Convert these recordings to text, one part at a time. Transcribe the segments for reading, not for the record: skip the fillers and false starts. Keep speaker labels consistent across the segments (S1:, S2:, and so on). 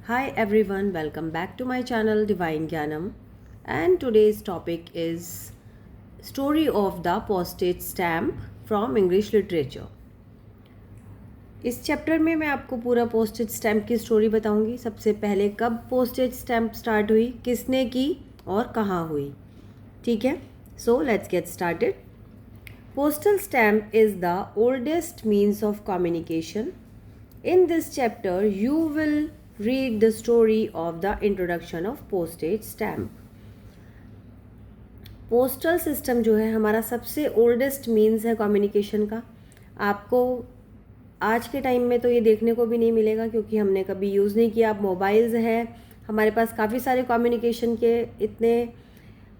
S1: Hi everyone, welcome back to my channel Divine Gyanam, and today's topic is Story of the Postage Stamp from English Literature. इस chapter में मैं आपको पूरा postage stamp की story बताऊंगी। सबसे पहले कब पोस्टेज स्टैम्प स्टार्ट हुई, किसने की और कहाँ हुई। ठीक है, so let's get started. Postal stamp is the oldest means of communication. In this chapter, you will read the story of the introduction of postage stamp. Postal system जो है हमारा सबसे ओल्डेस्ट मीन्स है कम्युनिकेशन का। आपको आज के time में तो ये देखने को भी नहीं मिलेगा क्योंकि हमने कभी यूज़ नहीं किया। अब मोबाइल्स हैं, हमारे पास काफ़ी सारे कम्युनिकेशन के इतने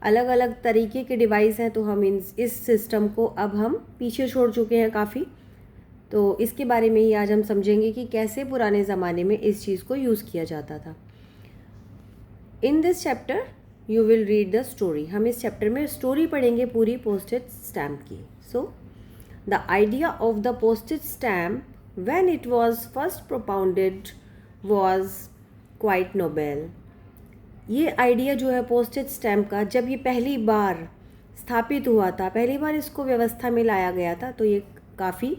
S1: अलग अलग तरीके के डिवाइस हैं, तो हम इस सिस्टम को अब हम पीछे छोड़ चुके हैं काफ़ी। तो इसके बारे में ही आज हम समझेंगे कि कैसे पुराने ज़माने में इस चीज़ को यूज़ किया जाता था। In this chapter you will read the story. हम इस चैप्टर में स्टोरी पढ़ेंगे पूरी पोस्टेज स्टैम्प की। So the idea of the postage stamp when it was first propounded was quite Nobel. ये आइडिया जो है पोस्टेज स्टैम्प का, जब ये पहली बार स्थापित हुआ था, पहली बार इसको व्यवस्था में लाया गया था, तो ये काफ़ी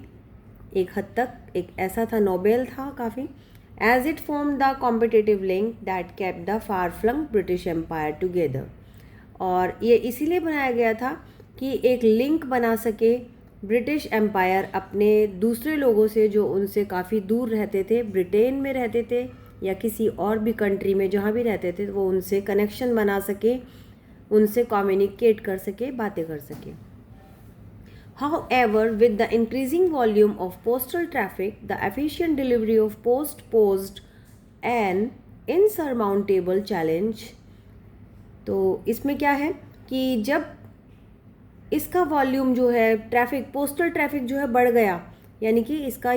S1: एक हद तक एक ऐसा था, नोबेल था काफ़ी। As it form the competitive link that kept the far flung British empire together. और ये इसीलिए बनाया गया था कि एक लिंक बना सके ब्रिटिश एम्पायर अपने दूसरे लोगों से जो उनसे काफ़ी दूर रहते थे, ब्रिटेन में रहते थे या किसी और भी कंट्री में जहाँ भी रहते थे, वो उनसे कनेक्शन बना सके, उनसे कम्युनिकेट कर सके, बातें कर सके। However, with the increasing volume of postal traffic, the efficient delivery of post posed an insurmountable challenge. तो इसमें क्या है कि जब इसका वॉल्यूम जो है ट्रैफिक, पोस्टल ट्रैफिक जो है बढ़ गया, यानी कि इसका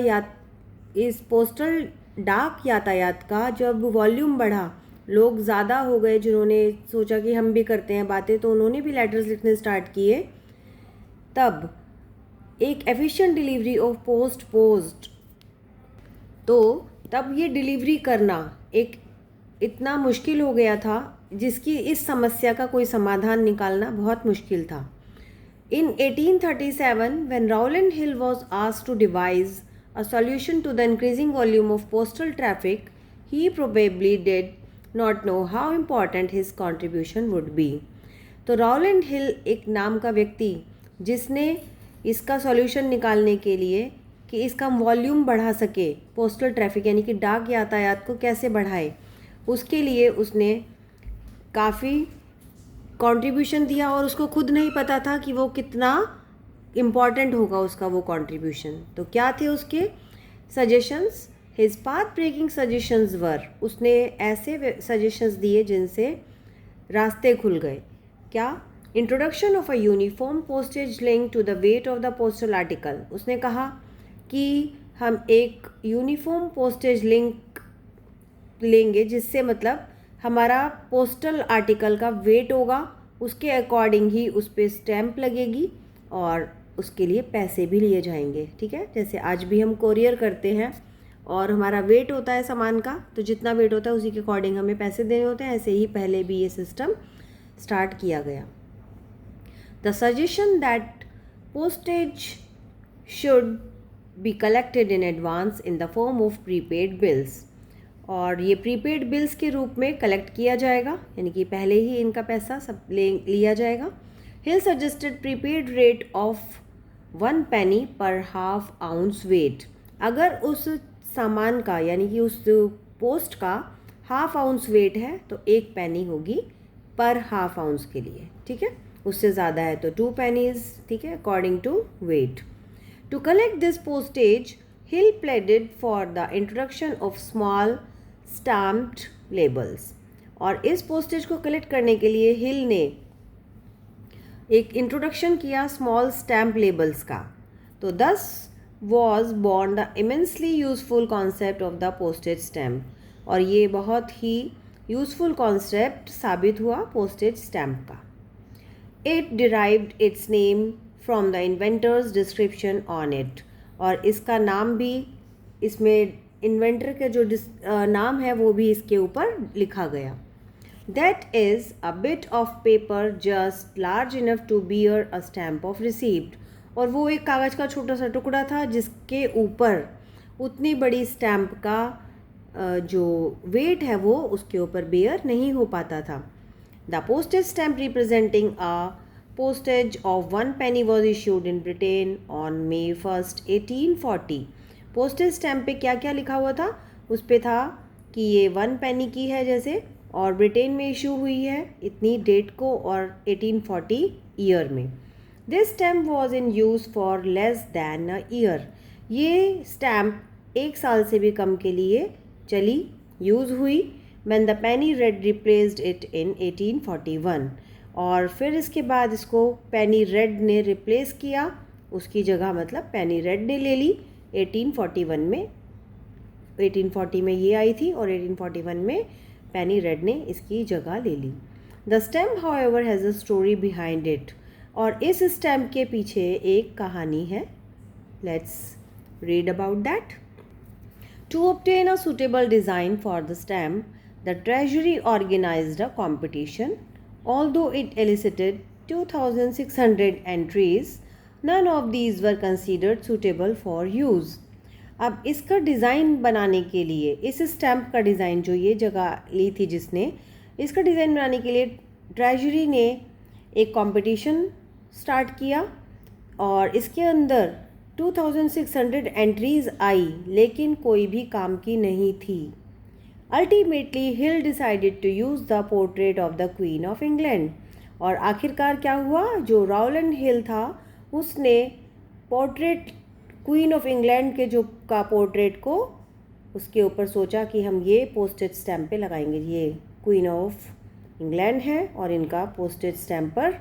S1: इस पोस्टल डाक यातायात का जब वॉल्यूम बढ़ा, लोग ज़्यादा हो गए जिन्होंने सोचा कि हम भी करते हैं बातें, तो उन्होंने भी लेटर्स लिखने स्टार्ट किए। तब एक efficient delivery of post post, तो तब ये डिलीवरी करना एक इतना मुश्किल हो गया था जिसकी इस समस्या का कोई समाधान निकालना बहुत मुश्किल था। इन 1837 when Rowland Hill was asked to devise a solution to the increasing volume of postal traffic, he probably did not know how important his contribution would be. तो राउलैंड हिल एक नाम का व्यक्ति जिसने इसका सॉल्यूशन निकालने के लिए कि इसका वॉल्यूम बढ़ा सके, पोस्टल ट्रैफिक यानी कि डाक यातायात को कैसे बढ़ाए, उसके लिए उसने काफ़ी कंट्रीब्यूशन दिया और उसको खुद नहीं पता था कि वो कितना इम्पॉर्टेंट होगा उसका वो कंट्रीब्यूशन। तो क्या थे उसके suggestions? His path breaking suggestions were, उसने ऐसे सजेशंस दिए जिनसे रास्ते खुल गए। क्या? Introduction of a uniform postage link to the weight of the postal article. उसने कहा कि हम एक यूनिफॉर्म पोस्टेज लिंक लेंगे जिससे मतलब हमारा पोस्टल आर्टिकल का वेट होगा, उसके अकॉर्डिंग ही उस पर स्टैम्प लगेगी और उसके लिए पैसे भी लिए जाएंगे। ठीक है, जैसे आज भी हम कोरियर करते हैं और हमारा वेट होता है सामान का, तो जितना वेट होता है उसी के अकॉर्डिंग हमें पैसे देने होते हैं। ऐसे ही पहले भी ये सिस्टम स्टार्ट किया गया। The suggestion that postage should be collected in advance in the form of prepaid bills, और ये प्रीपेड बिल्स के रूप में कलेक्ट किया जाएगा, यानी कि पहले ही इनका पैसा सब लिया जाएगा। Hill suggested prepaid rate of 1 penny per half ounce weight. अगर उस सामान का यानी कि उस पोस्ट का हाफ आउंस वेट है तो 1 penny होगी पर हाफ आउंस के लिए। ठीक है, उससे ज़्यादा है तो 2 pennies। ठीक है, according to weight. To collect this postage Hill pleaded for the introduction of small stamped labels, और इस पोस्टेज को कलेक्ट करने के लिए हिल ने एक इंट्रोडक्शन किया स्मॉल स्टैम्प लेबल्स का। तो दस was born the immensely useful concept of the postage stamp, और ये बहुत ही यूजफुल कॉन्सेप्ट साबित हुआ पोस्टेज स्टैम्प का। It derived its name from the inventor's description on it, और इसका नाम भी इसमें इन्वेंटर का जो नाम है वो भी इसके ऊपर लिखा गया। That is a bit of paper just large enough to bear a stamp of receipt। और वो एक कागज़ का छोटा सा टुकड़ा था जिसके ऊपर उतनी बड़ी स्टैम्प का जो वेट है वो उसके ऊपर बेयर नहीं हो पाता था। The postage stamp representing a postage of 1 penny was issued in Britain on May 1st 1840। Postage stamp पे क्या क्या लिखा हुआ था? उस पे था कि ये 1 penny की है जैसे, और ब्रिटेन में इशू हुई है इतनी डेट को और 1840 ईयर में। This stamp was in use for less than a year. ये स्टैम्प 1 साल से भी कम के लिए चली, यूज़ हुई। When the penny red replaced it in 1841। और फिर इसके बाद इसको पेनी रेड ने रिप्लेस किया, उसकी जगह मतलब पेनी रेड ने ले ली 1841 में। 1840 में ये आई थी और 1841 में पेनी रेड ने इसकी जगह ले ली। The stamp however has a story behind it. और इस स्टैम्प के पीछे एक कहानी है। Let's read about that. To obtain a suitable design for the stamp, the treasury organised a competition. Although it elicited 2,600 entries, none of these were considered suitable for use। अब इसका design बनाने के लिए, इस स्टैम्प का design जो ये जगह ली थी जिसने, इसका डिज़ाइन बनाने के लिए ट्रेजरी ने एक कंपटीशन स्टार्ट किया और इसके अंदर 2,600 एंट्रीज़ आई, लेकिन कोई भी काम की नहीं थी। Ultimately, Hill decided to use the portrait of the Queen of England। और आखिरकार क्या हुआ? जो रॉलैंड हिल था उसने पोर्ट्रेट क्वीन ऑफ इंग्लैंड के जो का पोर्ट्रेट को उसके ऊपर सोचा कि हम ये पोस्टेज स्टैम्प पे लगाएंगे। ये क्वीन ऑफ इंग्लैंड है और इनका पोस्टेज स्टैम्प पर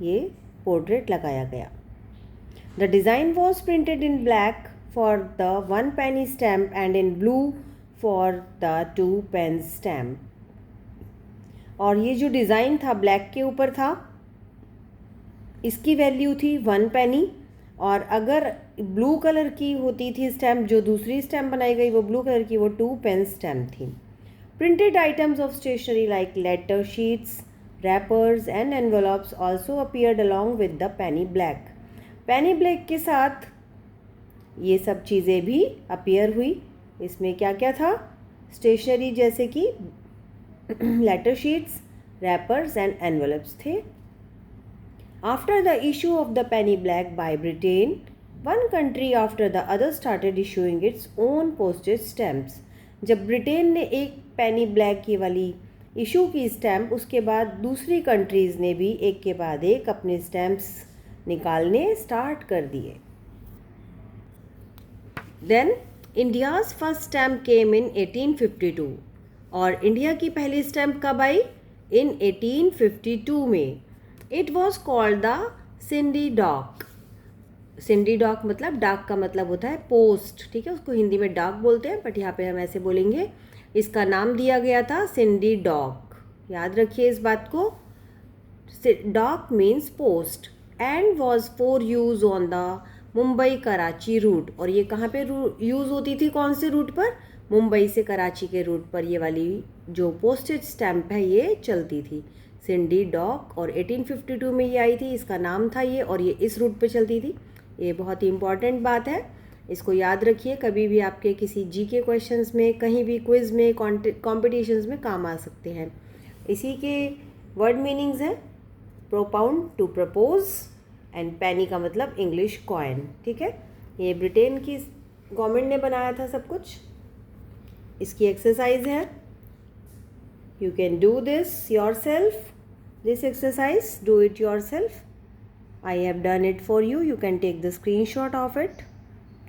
S1: ये पोर्ट्रेट लगाया गया। The design was printed in black for the 1 penny stamp and in blue for the 2 pence stamp. और ये जो डिज़ाइन था ब्लैक के ऊपर था, इसकी वैल्यू थी 1 penny। और अगर ब्लू कलर की होती थी स्टैम्प, जो दूसरी स्टैम्प बनाई गई वो ब्लू कलर की, वो 2 pence स्टैम्प थी। Printed items of stationery like letter sheets, wrappers and envelopes also appeared along with the penny black. Penny black के साथ ये सब चीज़ें भी अपीयर हुई। इसमें क्या क्या था? स्टेशनरी जैसे कि letter sheets, wrappers and envelopes थे। After the issue of the penny black by Britain, one country after the other started issuing its own postage stamps. जब ब्रिटेन ने एक पेनी ब्लैक की वाली इशू की स्टैम्प, उसके बाद दूसरी कंट्रीज़ ने भी एक के बाद एक अपने स्टैम्प्स निकालने स्टार्ट कर दिए। Then India's first stamp came in 1852। और इंडिया की पहली स्टैम्प कब आई? इन 1852 में। It was called the Scinde Dawk. Scinde Dawk मतलब, डाक का मतलब होता है पोस्ट, ठीक है, उसको हिंदी में डाक बोलते हैं, बट यहाँ पे हम ऐसे बोलेंगे। इसका नाम दिया गया था सिंडी डॉक। याद रखिए इस बात को। Dawk means post and was for use on the Mumbai Karachi route. और ये कहाँ पे यूज़ होती थी? कौन से रूट पर? मुंबई से कराची के रूट पर ये वाली जो पोस्टेज स्टैम्प है ये चलती थी, सिंडी डॉक। और 1852 में ये आई थी, इसका नाम था ये, और ये इस रूट पे चलती थी। ये बहुत ही इम्पॉर्टेंट बात है, इसको याद रखिए। कभी भी आपके किसी जीके क्वेश्चंस में, कहीं भी क्विज़ में, कॉम्पिटिशन्स में काम आ सकते हैं। इसी के वर्ड मीनिंग्स हैं प्रोपाउंड, टू प्रपोज, एंड पेनी का मतलब इंग्लिश कॉइन, ठीक है। ये ब्रिटेन की गवर्नमेंट ने बनाया था सब कुछ। इसकी एक्सरसाइज है, you can do this yourself, this exercise, do it yourself. I have done it for you, you can take the screenshot of it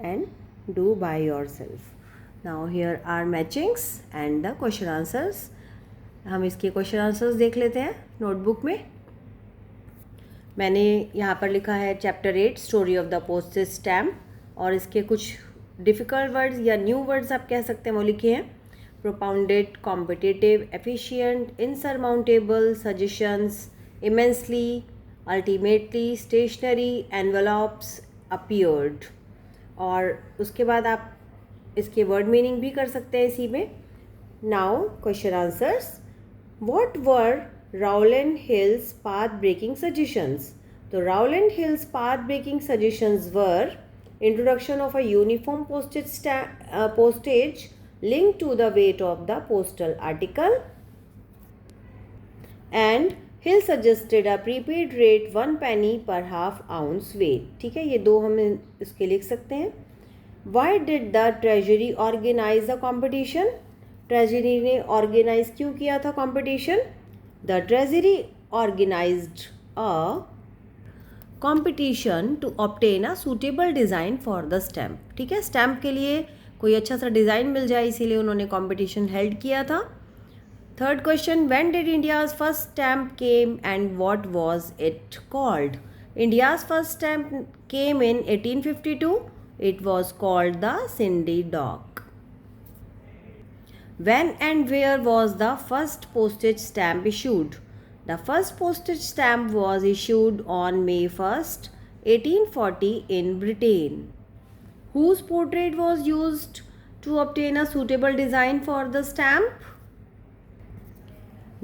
S1: and do by yourself. Now here are matchings and the question answers. हम इसके question answers देख लेते हैं notebook में। मैंने यहाँ पर लिखा है chapter 8 story of the postage stamp, और इसके कुछ डिफ़िकल्ट वर्ड्स या न्यू वर्ड्स आप कह सकते हैं वो लिखे हैं। Propounded, competitive, efficient, insurmountable, suggestions, immensely, ultimately, stationery, envelopes, appeared. और उसके बाद आप इसके वर्ड मीनिंग भी कर सकते हैं इसी में. Now question answers. What were Rowland Hill's path breaking suggestions? तो Rowland Hill's path breaking suggestions were introduction of a uniform postage linked to the weight of the postal article, and Hill suggested a prepaid rate 1 penny per half ounce weight. ठीक है, ये दो हम इसके लिख सकते हैं. Why did the Treasury organize the competition? Treasury ने ऑर्गेनाइज क्यों किया था competition? The Treasury organized a competition to obtain a suitable design for the stamp. ठीक है, स्टैम्प के लिए कोई अच्छा सा डिज़ाइन मिल जाए इसीलिए उन्होंने कंपटीशन हेल्ड किया था. Third question. When did India's first stamp came and what was it called? India's first stamp came in 1852. It was called the Scinde Dawk. When and where was the first postage stamp issued? The first postage stamp was issued on May 1st, 1840 in Britain. Whose portrait was used to obtain a suitable design for the stamp?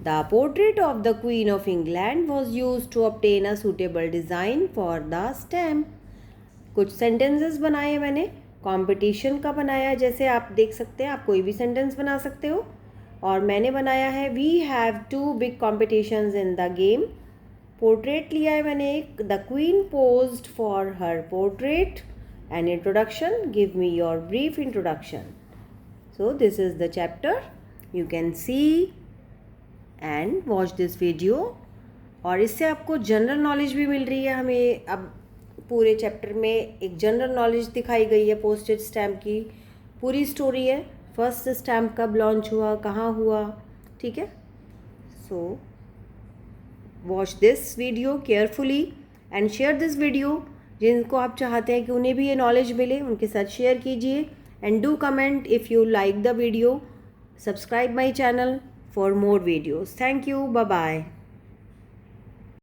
S1: The portrait of the Queen of England was used to obtain a suitable design for the stamp. कुछ sentences बनाए मैंने, competition का बनाया, जैसे आप देख सकते हैं, आप कोई भी sentence बना सकते हो. और मैंने बनाया है we have 2 big competitions in the game. Portrait लिया है मैंने एक. The queen posed for her portrait. An introduction. Give me your brief introduction. So this is the chapter. You can see and watch this video. और इससे आपको general knowledge भी मिल रही है. हमें अब पूरे चैप्टर में एक जनरल नॉलेज दिखाई गई है. पोस्टेज स्टैम्प की पूरी स्टोरी है. फर्स्ट स्टैम्प कब लॉन्च हुआ, कहाँ हुआ. ठीक है, so watch this video carefully and share this video. जिनको आप चाहते हैं कि उन्हें भी ये नॉलेज मिले उनके साथ शेयर कीजिए. And do comment if you like the video. Subscribe my channel for more videos. Thank you. Bye bye.